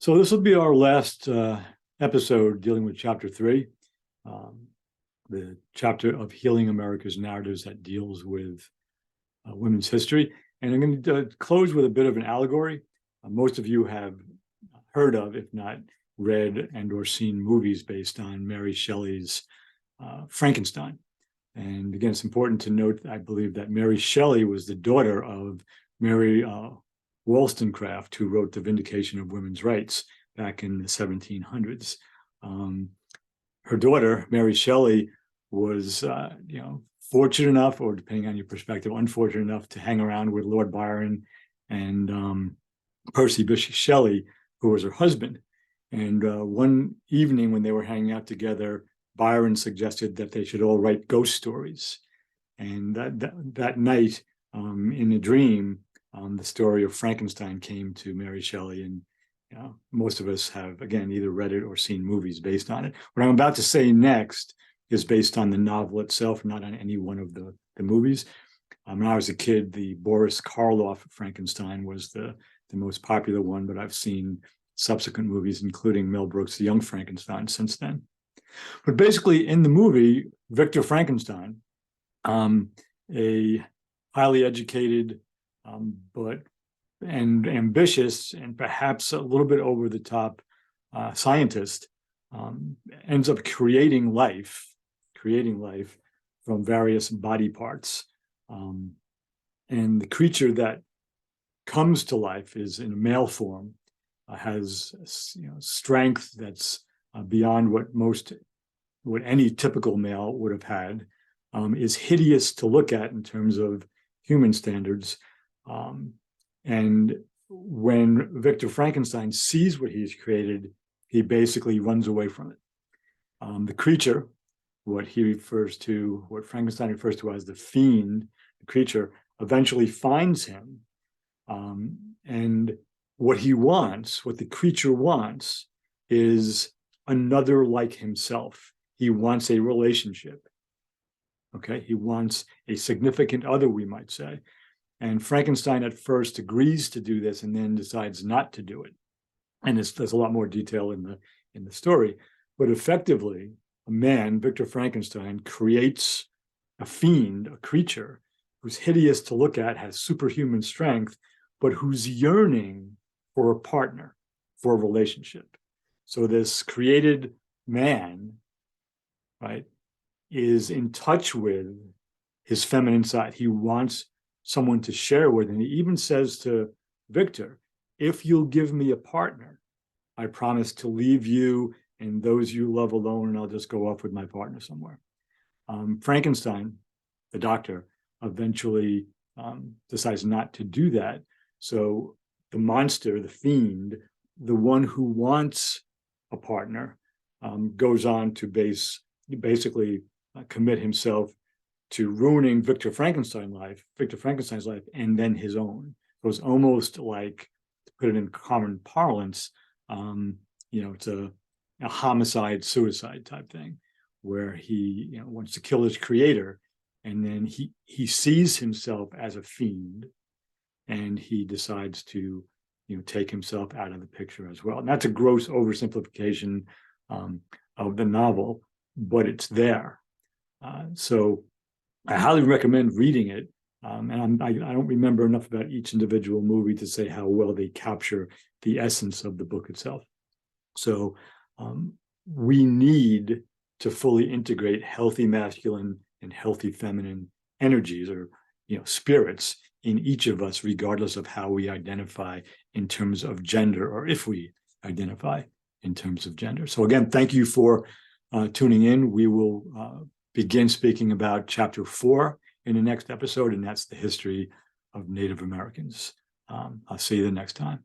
So this will be our last episode dealing with chapter 3, the chapter of Healing America's Narratives that deals with women's history. And I'm going to close with a bit of an allegory. Most of you have heard of, if not read and or seen movies based on Mary Shelley's Frankenstein. And again, it's important to note, I believe, that Mary Shelley was the daughter of Mary Wollstonecraft, who wrote The Vindication of Women's Rights back in the 1700s. Her daughter, Mary Shelley, was, fortunate enough, or depending on your perspective, unfortunate enough to hang around with Lord Byron and Percy Bysshe Shelley, who was her husband. And one evening when they were hanging out together, Byron suggested that they should all write ghost stories. And that night, in a dream, the story of Frankenstein came to Mary Shelley, and most of us have, again, either read it or seen movies based on it. What I'm about to say next is based on the novel itself, not on any one of the movies. When I was a kid, the Boris Karloff Frankenstein was the most popular one, but I've seen subsequent movies, including Mel Brooks' The Young Frankenstein, since then. But basically, in the movie, Victor Frankenstein, a highly educated but ambitious and perhaps a little bit over the top scientist, ends up creating life from various body parts. And the creature that comes to life is in a male form, has strength that's beyond what any typical male would have had, is hideous to look at in terms of human standards. And when Victor Frankenstein sees what he's created, he basically runs away from it. The creature, what Frankenstein refers to as the fiend, the creature, eventually finds him. And what the creature wants is another like himself. He wants a relationship. Okay, he wants a significant other, we might say. And Frankenstein at first agrees to do this and then decides not to do it. And there's a lot more detail in the story. But effectively, a man, Victor Frankenstein, creates a fiend, a creature who's hideous to look at, has superhuman strength, but who's yearning for a partner, for a relationship. So this created man, right, is in touch with his feminine side. He wants someone to share with. And he even says to Victor, if you'll give me a partner, I promise to leave you and those you love alone, and I'll just go off with my partner somewhere. Frankenstein, the doctor, eventually decides not to do that. So the monster, the fiend, the one who wants a partner, goes on to basically commit himself to ruining Victor Frankenstein's life, and then his own. It was almost like, to put it in common parlance, it's a homicide-suicide type thing, where he wants to kill his creator, and then he sees himself as a fiend, and he decides to take himself out of the picture as well. And that's a gross oversimplification of the novel, but it's there. So I highly recommend reading it. And I don't remember enough about each individual movie to say how well they capture the essence of the book itself. So we need to fully integrate healthy masculine and healthy feminine energies, or spirits, in each of us, regardless of how we identify in terms of gender, or if we identify in terms of gender. So again, thank you for tuning in. We will begin speaking about chapter 4 in the next episode, and that's the history of Native Americans. I'll see you the next time.